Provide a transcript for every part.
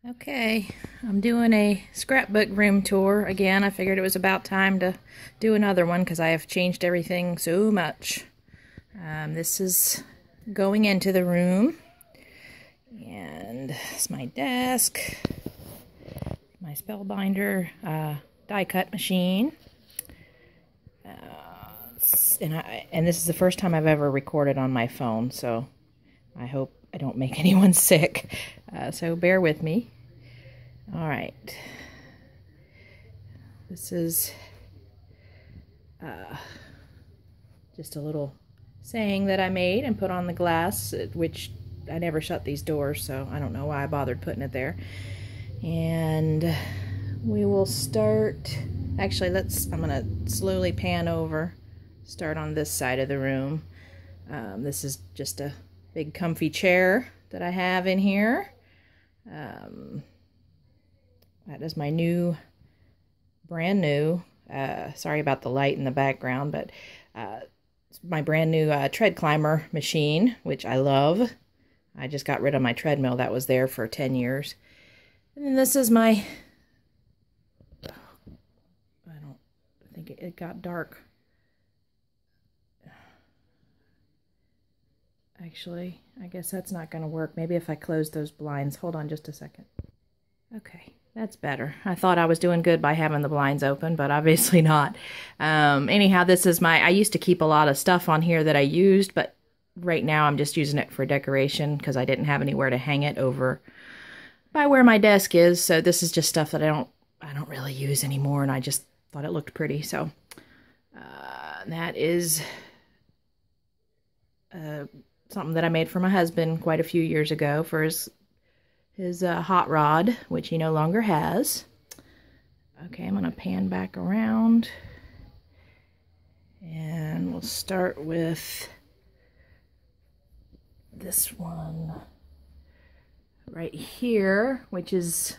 Okay, I'm doing a scrapbook room tour again. I figured it was about time to do another one because I have changed everything so much. This is going into the room, and it's my desk, my spellbinder, die cut machine, and this is the first time I've ever recorded on my phone, so I hope I don't make anyone sick, so bear with me. All right, this is just a little saying that I made and put on the glass, which I never shut these doors, so I don't know why I bothered putting it there. And we will start, actually I'm gonna slowly pan over, start on this side of the room. This is just a big comfy chair that I have in here. That is my brand new, sorry about the light in the background, but it's my brand new tread climber machine, which I love. I just got rid of my treadmill that was there for 10 years. And then this is my, I think it got dark. Actually, I guess that's not going to work. Maybe if I close those blinds. Hold on just a second. Okay, that's better. I thought I was doing good by having the blinds open, but obviously not. Anyhow, this is I used to keep a lot of stuff on here that I used, but right now I'm just using it for decoration because I didn't have anywhere to hang it over by where my desk is. So this is just stuff that I don't really use anymore, and I just thought it looked pretty. So that is something that I made for my husband quite a few years ago for his hot rod, which he no longer has. Okay, I'm gonna pan back around, and we'll start with this one right here, which is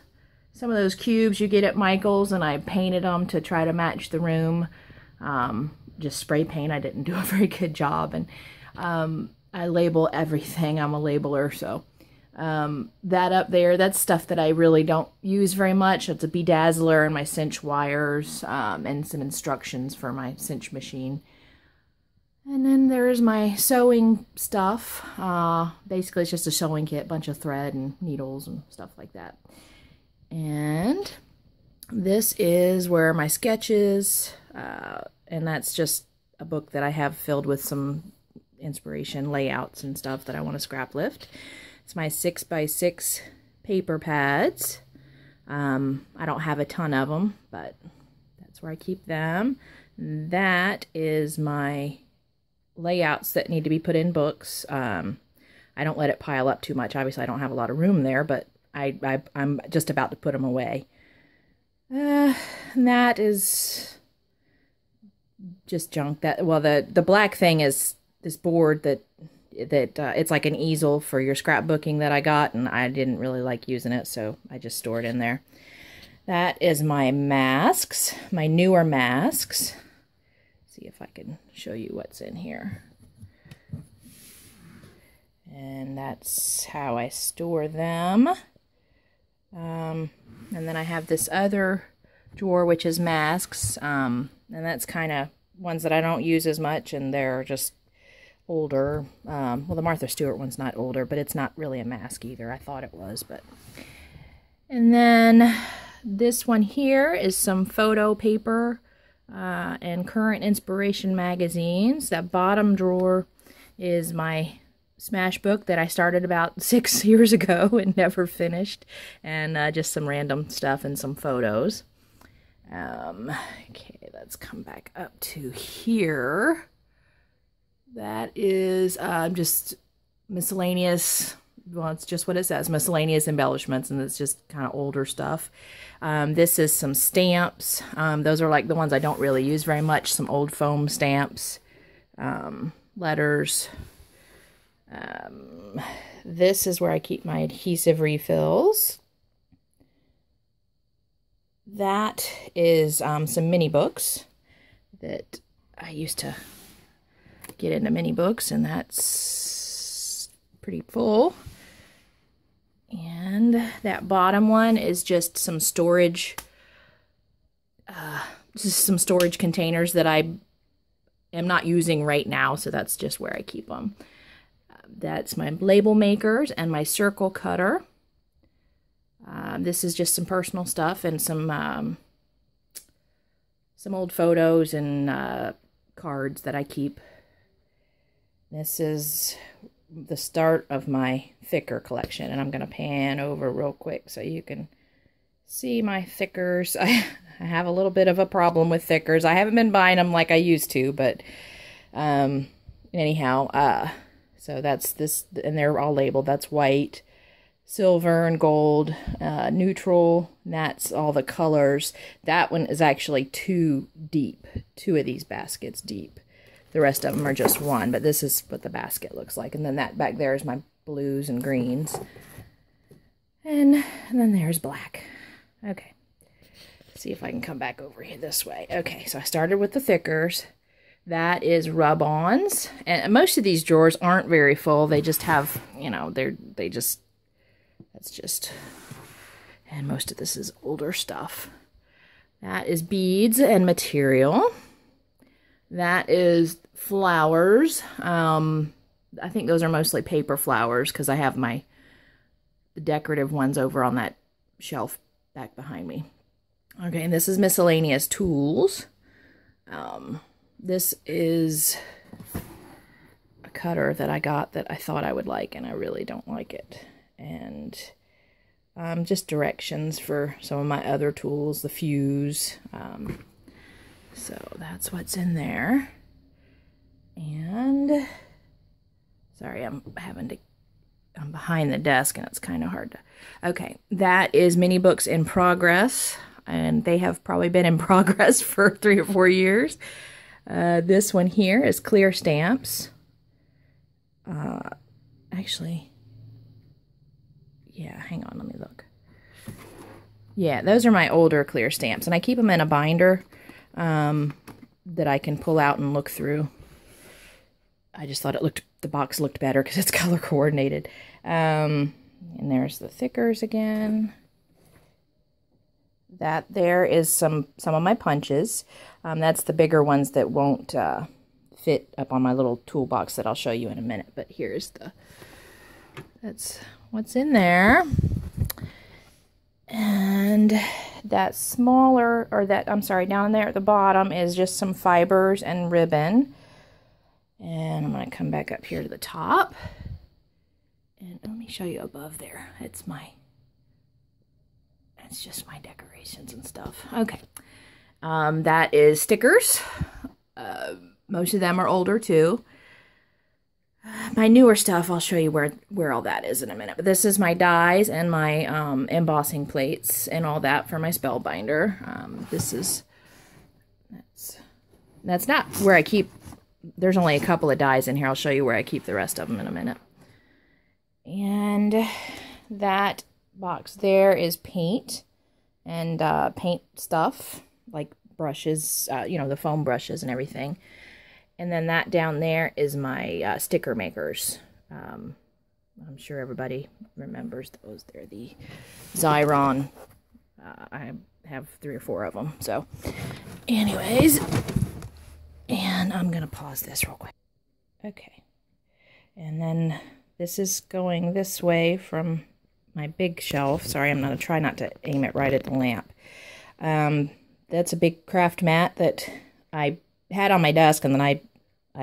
some of those cubes you get at Michael's, and I painted them to try to match the room. Just spray paint. I didn't do a very good job, and I label everything. I'm a labeler, so that up there, that's stuff that I really don't use very much. It's a bedazzler and my cinch wires, and some instructions for my cinch machine. And then there's my sewing stuff. Basically, it's just a sewing kit, bunch of thread and needles and stuff like that. And this is where my sketches, and that's just a book that I have filled with some inspiration layouts and stuff that I want to scrap lift. It's my 6x6 paper pads. I don't have a ton of them, but that's where I keep them. That is my layouts that need to be put in books. I don't let it pile up too much. Obviously, I don't have a lot of room there, but I'm just about to put them away. And that is just junk. The black thing is this board that it's like an easel for your scrapbooking that I got, and I didn't really like using it, so I just store it in there. That is my masks, my newer masks. See if I can show you what's in here. And that's how I store them. And then I have this other drawer, which is masks, and that's kind of ones that I don't use as much, and they're just older. Well, the Martha Stewart one's not older, but it's not really a mask either. I thought it was, but. And then this one here is some photo paper and current inspiration magazines. That bottom drawer is my Smash book that I started about 6 years ago and never finished, and just some random stuff and some photos. Okay, let's come back up to here. That is just miscellaneous, well, it's just what it says, miscellaneous embellishments, and it's just kind of older stuff. This is some stamps. Those are like the ones I don't really use very much, some old foam stamps, letters. This is where I keep my adhesive refills. That is some mini books that I used to get into mini books, and that's pretty full. And that bottom one is just some storage, containers that I am not using right now, so that's just where I keep them. That's my label makers and my circle cutter. This is just some personal stuff and some old photos and cards that I keep. This is the start of my thicker collection, and I'm going to pan over real quick so you can see my thickers. I have a little bit of a problem with thickers. I haven't been buying them like I used to, but anyhow, so that's this, and they're all labeled. That's white, silver, and gold, neutral, and that's all the colors. That one is actually two deep, two of these baskets deep. The rest of them are just one, but this is what the basket looks like. And then that back there is my blues and greens. And then there's black. Okay. Let's see if I can come back over here this way. Okay, so I started with the thickers. That is rub-ons. And most of these drawers aren't very full. They just have, you know, that's just, and most of this is older stuff. That is beads and material. That is flowers. I think those are mostly paper flowers because I have the decorative ones over on that shelf back behind me. Okay, and this is Miscellaneous Tools. This is a cutter that I got that I thought I would like, and I really don't like it. And just directions for some of my other tools, the fuse. So that's what's in there. And sorry, I'm behind the desk and it's kind of hard to. Okay, that is mini books in progress, and they have probably been in progress for 3 or 4 years. This one here is clear stamps. Actually, yeah, hang on, let me look. Yeah, those are my older clear stamps, and I keep them in a binder that I can pull out and look through. I just thought the box looked better because it's color coordinated. And there's the thickers again. That there is some of my punches. That's the bigger ones that won't fit up on my little toolbox that I'll show you in a minute. But here's that's what's in there. And that smaller, or that, I'm sorry, down there at the bottom is just some fibers and ribbon. And I'm going to come back up here to the top. And let me show you above there. It's just my decorations and stuff. Okay. That is stickers. Most of them are older too. My newer stuff, I'll show you where all that is in a minute. But this is my dies and my embossing plates and all that for my spellbinder. That's not where I keep. There's only a couple of dies in here. I'll show you where I keep the rest of them in a minute. And that box there is paint and paint stuff like brushes, you know, the foam brushes and everything. And then that down there is my sticker makers. I'm sure everybody remembers those. They're the Xyron. I have 3 or 4 of them. So anyways, and I'm going to pause this real quick. Okay. And then this is going this way from my big shelf. Sorry, I'm going to try not to aim it right at the lamp. That's a big craft mat that I had on my desk, and then I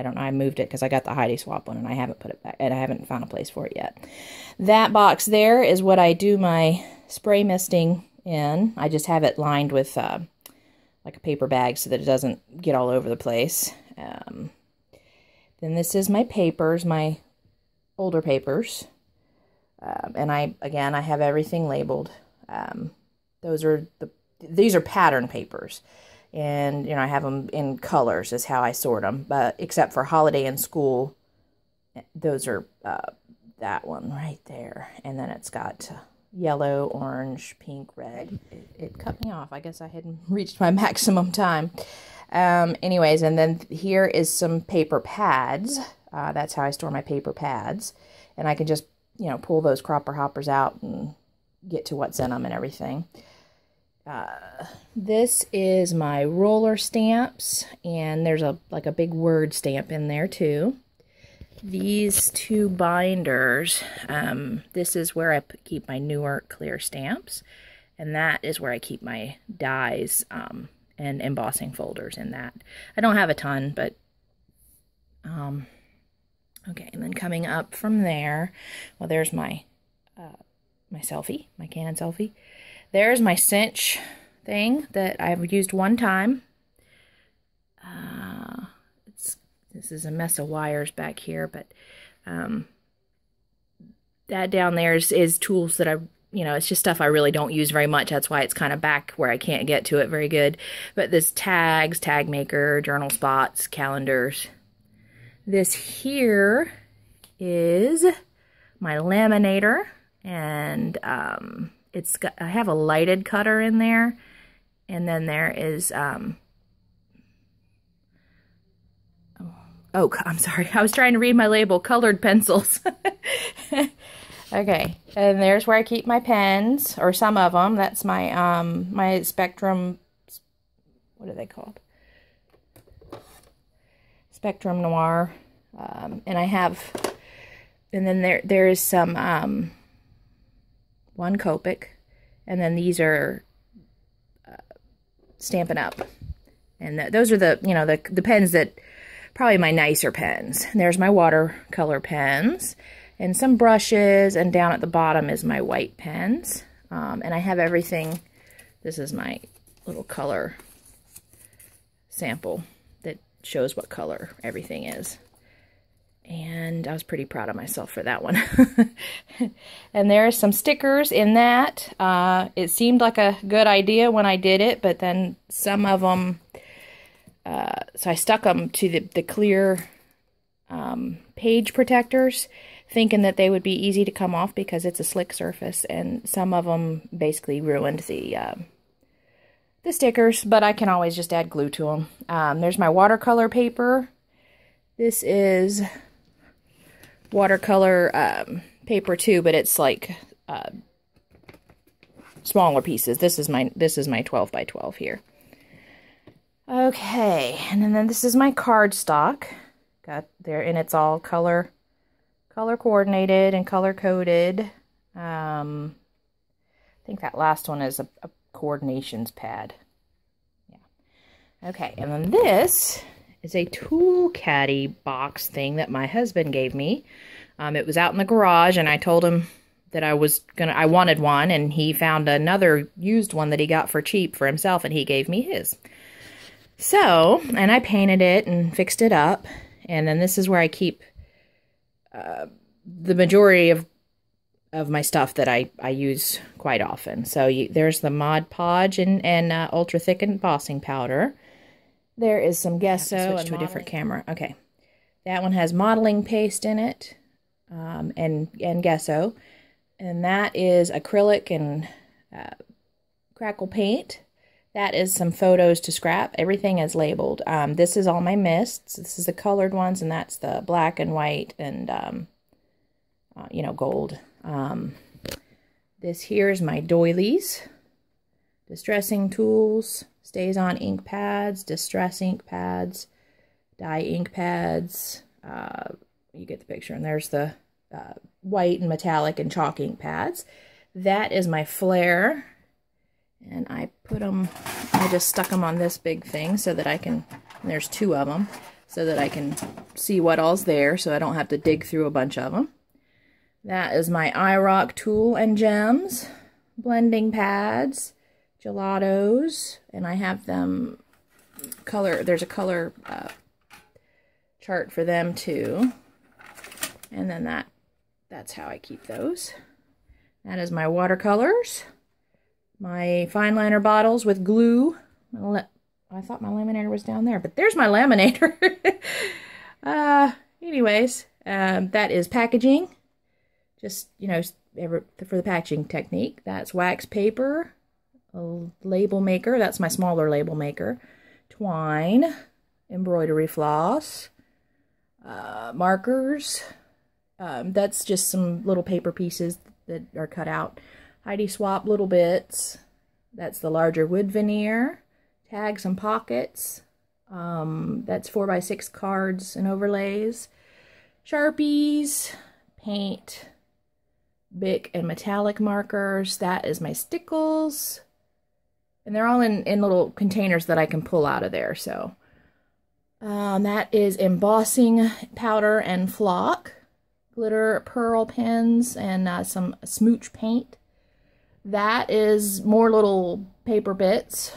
don't know, I moved it because I got the Heidi Swap one, and I haven't put it back, and I haven't found a place for it yet. That box there is what I do my spray misting in. I just have it lined with like a paper bag so that it doesn't get all over the place. Then this is my papers, my older papers. And I have everything labeled. These are pattern papers. And, you know, I have them in colors is how I sort them. But except for holiday and school, those are that one right there. And then it's got yellow, orange, pink, red. It cut me off. I guess I hadn't reached my maximum time. Anyways, and then here is some paper pads. That's how I store my paper pads. And I can just you know, pull those cropper hoppers out and get to what's in them and everything. This is my roller stamps, and there's like a big word stamp in there too. These two binders, this is where I keep my Newark clear stamps, and that is where I keep my dies and embossing folders in that. I don't have a ton, but okay. And then coming up from there, well, there's my my selfie, my Canon selfie. There's my cinch thing that I've used one time. This is a mess of wires back here, but that down there is tools that you know, it's just stuff I really don't use very much. That's why it's kind of back where I can't get to it very good. But this tags, tag maker, journal spots, calendars. This here is my laminator, and I have a lighted cutter in there, and then there is oh, I'm sorry, I was trying to read my label, colored pencils. Okay, and there's where I keep my pens, or some of them. That's my my Spectrum, what are they called? Spectrum Noir. And I have, and then there is some one Copic, and then these are Stampin' Up, and those are the, you know, the pens that probably my nicer pens. And there's my watercolor pens, and some brushes, and down at the bottom is my white pens. And I have everything. This is my little color sample that shows what color everything is. And I was pretty proud of myself for that one. And there are some stickers in that. It seemed like a good idea when I did it, but then some of them, so I stuck them to the clear page protectors, thinking that they would be easy to come off because it's a slick surface, and some of them basically ruined the stickers, but I can always just add glue to them. There's my watercolor paper. This is watercolor paper too, but it's like smaller pieces. This is my 12 by 12 here. Okay, and then this is my cardstock. Got there, and it's all color coordinated and color coded. I think that last one is a coordinations pad. Yeah. Okay, and then this is a tool caddy box thing that my husband gave me. It was out in the garage, and I told him that I wanted one, and he found another used one that he got for cheap for himself, and he gave me his. So, and I painted it and fixed it up, and then this is where I keep the majority of my stuff that I use quite often. So there's the Mod Podge and ultra thick embossing powder. There is some gesso. Switch to a different camera. Okay, that one has modeling paste in it, and gesso, and that is acrylic and crackle paint. That is some photos to scrap. Everything is labeled. This is all my mists. This is the colored ones, and that's the black and white and you know, gold. This here is my doilies, distressing tools, stays on ink pads, distress ink pads, dye ink pads. You get the picture. And there's the white and metallic and chalk ink pads. That is my flare. And I just stuck them on this big thing so that I can, and there's two of them, so that I can see what all's there, so I don't have to dig through a bunch of them. That is my iRock tool and gems, blending pads, gelatos, and I have them there's a color chart for them too. And then that's how I keep those. That is my watercolors. My fine liner bottles with glue. I thought my laminator was down there, but there's my laminator. Anyways, that is packaging. Just, you know, for the packaging technique. That's wax paper, a label maker. That's my smaller label maker. Twine, embroidery floss, markers, That's just some little paper pieces that are cut out. Heidi Swap little bits. That's the larger wood veneer. Tags and pockets. That's 4x6 cards and overlays. Sharpies. Paint. Bic and metallic markers. That is my stickles. And they're all in little containers that I can pull out of there. So that is embossing powder and flock. Glitter pearl pens and some smooch paint. That is more little paper bits.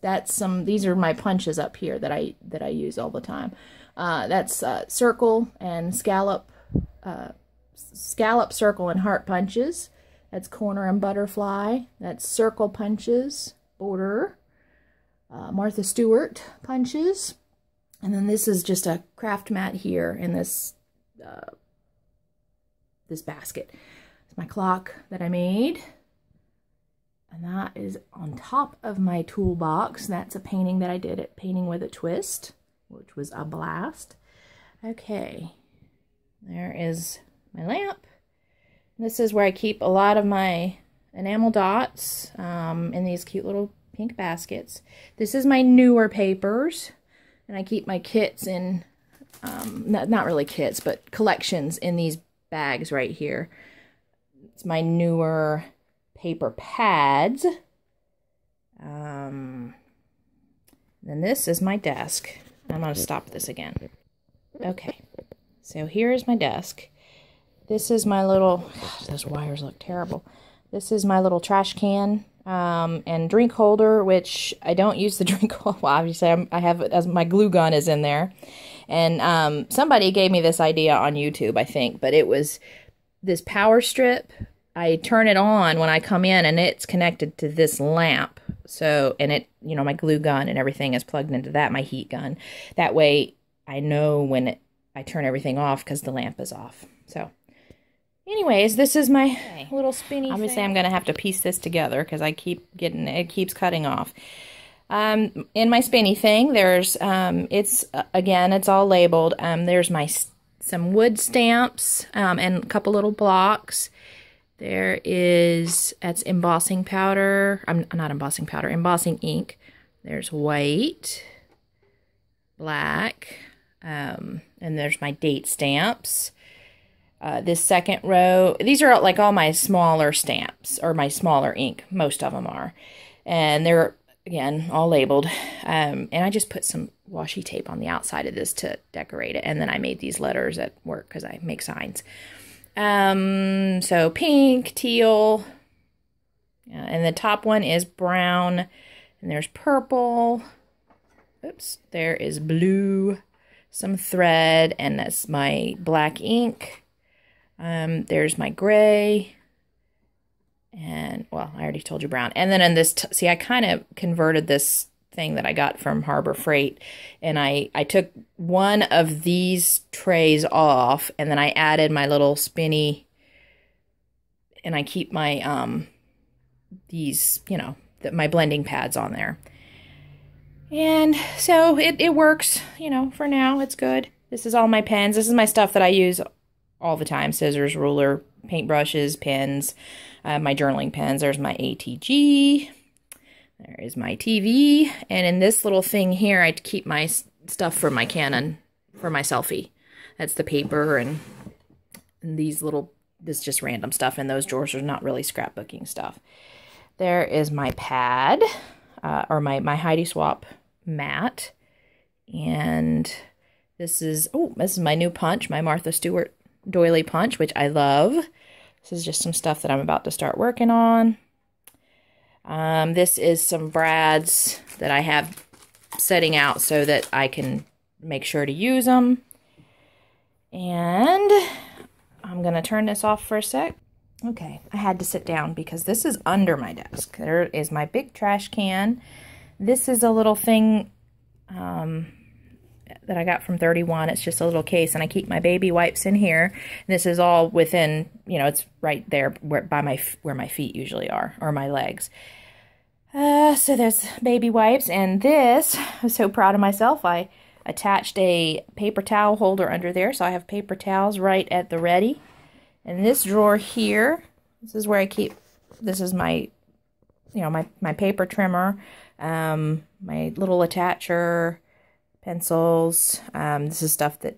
That's these are my punches up here that I use all the time. That's circle and scallop, circle, and heart punches. That's corner and butterfly. That's circle punches, border, Martha Stewart punches. And then this is just a craft mat here in this this basket. It's my clock that I made. And that is on top of my toolbox. That's a painting that I did at Painting with a Twist, which was a blast. Okay, there is my lamp. This is where I keep a lot of my enamel dots in these cute little pink baskets. This is my newer papers, and I keep my kits in, not really kits, but collections in these bags right here. It's my newer paper pads. Then this is my desk. I'm going to stop this again. Okay, so here is my desk. This is my little, God, those wires look terrible. This is my little trash can and drink holder, which I don't use the drink holder. Well, obviously I have it as my glue gun is in there. And somebody gave me this idea on YouTube, I think, but it was this power strip. I turn it on when I come in, and it's connected to this lamp. So, and it, you know, my glue gun and everything is plugged into that, my heat gun. That way I know when I turn everything off because the lamp is off. So, anyways, this is my little spinny Obviously, thing. I'm going to have to piece this together because it keeps cutting off. In my spinny thing, there's, again, it's all labeled. There's some wood stamps, and a couple little blocks. That's embossing powder. Not embossing powder, embossing ink. There's white, black, and there's my date stamps. This second row, these are like all my smaller stamps, or my smaller ink. Most of them are. And they're, again, all labeled. And I just put some washi tape on the outside of this to decorate it. And then I made these letters at work because I make signs. So pink, teal, and the top one is brown, and there's purple. Oops, there is blue, some thread, and that's my black ink. There's my gray, and, well, I already told you brown. And then in this, see, I kind of converted this thing that I got from Harbor Freight, and I took one of these trays off, and then I added my little spinny, and I keep my, these, you know, my blending pads on there. And so it works, you know, for now, it's good. This is all my pens. This is my stuff that I use all the time. Scissors, ruler, paintbrushes, pens, my journaling pens. There's my ATG. There is my TV. And in this little thing here, I keep my stuff for my Canon, for my selfie. That's the paper and these little, this just random stuff in those drawers are not really scrapbooking stuff. There is my pad, or my Heidi Swap mat. And this is my new punch, my Martha Stewart doily punch, which I love. This is just some stuff that I'm about to start working on. This is some brads that I have setting out so that I can make sure to use them. And I'm going to turn this off for a sec. Okay, I had to sit down because this is under my desk. There is my big trash can. This is a little thing that I got from 31. It's just a little case, and I keep my baby wipes in here. This is all within, you know, it's right there where my feet usually are, or my legs. So there's baby wipes, and this, I'm so proud of myself. I attached a paper towel holder under there, so I have paper towels right at the ready. And this drawer here, this is where I keep, this is my, you know, my paper trimmer, my little attacher, pencils. This is stuff that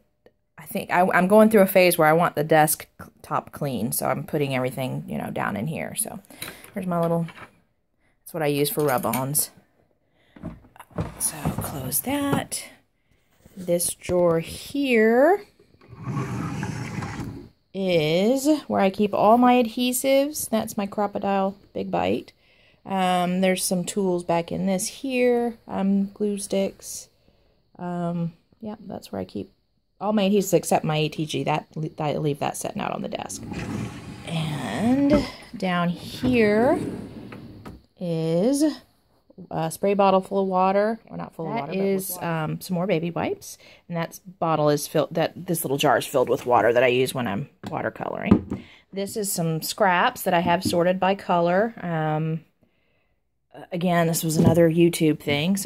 I think I'm going through a phase where I want the desk top clean, so I'm putting everything, you know, down in here. So here's my little, that's what I use for rub-ons. So close that. This drawer here is where I keep all my adhesives. That's my Crocodile Big Bite. There's some tools back in this here. Glue sticks. Yeah, that's where I keep all my adhesives except my ATG. I leave that sitting out on the desk. And down here is a spray bottle full of water, or not full of water, but is some more baby wipes, and that bottle is filled. This little jar is filled with water that I use when I'm watercoloring. This is some scraps that I have sorted by color. Again, this was another YouTube thing.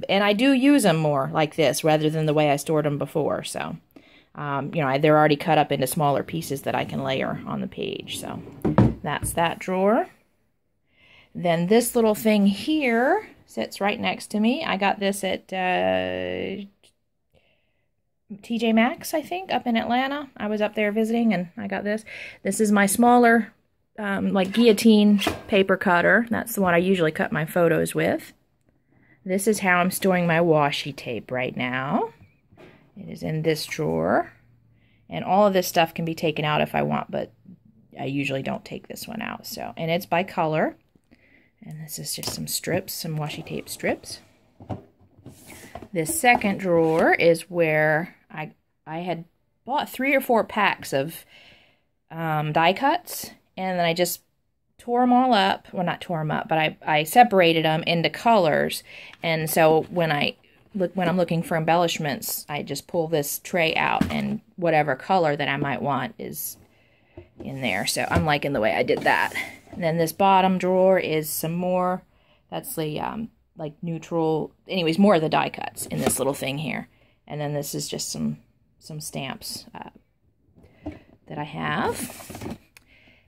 And I do use them more like this rather than the way I stored them before. So, you know, they're already cut up into smaller pieces that I can layer on the page. So that's that drawer. Then this little thing here sits right next to me. I got this at TJ Maxx, I think, up in Atlanta. I was up there visiting and I got this. This is my smaller like guillotine paper cutter. That's the one I usually cut my photos with. This is how I'm storing my washi tape right now. It is in this drawer. And all of this stuff can be taken out if I want, but I usually don't take this one out. So, and it's by color. And this is just some strips, some washi tape strips. This second drawer is where I had bought 3 or 4 packs of die cuts. And then I just tore them all up. Well, not tore them up, but I separated them into colors. And so when I'm looking for embellishments, I just pull this tray out, and whatever color that I might want is in there. So I'm liking the way I did that. And then this bottom drawer is some more. That's the like neutral. Anyways, more of the die cuts in this little thing here. And then this is just some stamps that I have.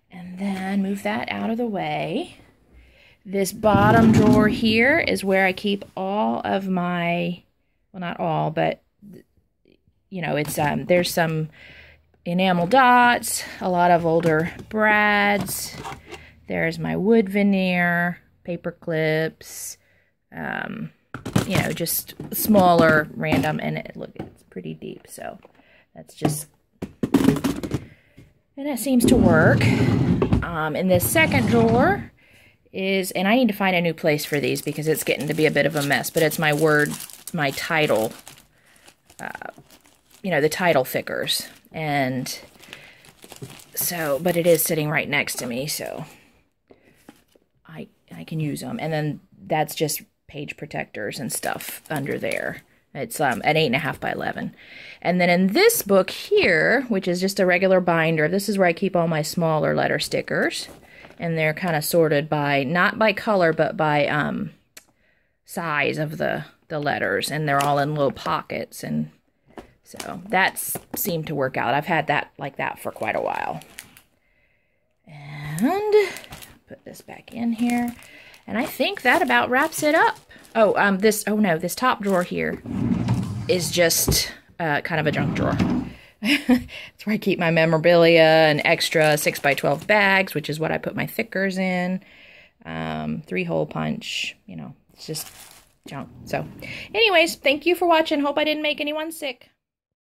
And then move that out of the way. This bottom drawer here is where I keep all of my, well, not all, but, you know, it's there's some enamel dots, a lot of older brads. There's my wood veneer, paper clips, you know, just smaller, random, and look, it's pretty deep, so that's just, and that seems to work. In this second drawer is, and I need to find a new place for these because it's getting to be a bit of a mess, but it's my title, you know, the title thickers. And so, but it is sitting right next to me, so I can use them. And then that's just page protectors and stuff under there. It's an 8.5 by 11. And then in this book here, which is just a regular binder, this is where I keep all my smaller letter stickers. And they're kind of sorted by, not by color, but by size of the letters. And they're all in little pockets. And so that's seemed to work out. I've had that like that for quite a while. And put this back in here. And I think that about wraps it up. Oh, this top drawer here is just kind of a junk drawer. It's where I keep my memorabilia and extra 6x12 bags, which is what I put my thickers in. 3-hole punch, you know, it's just junk. So anyways, thank you for watching. Hope I didn't make anyone sick.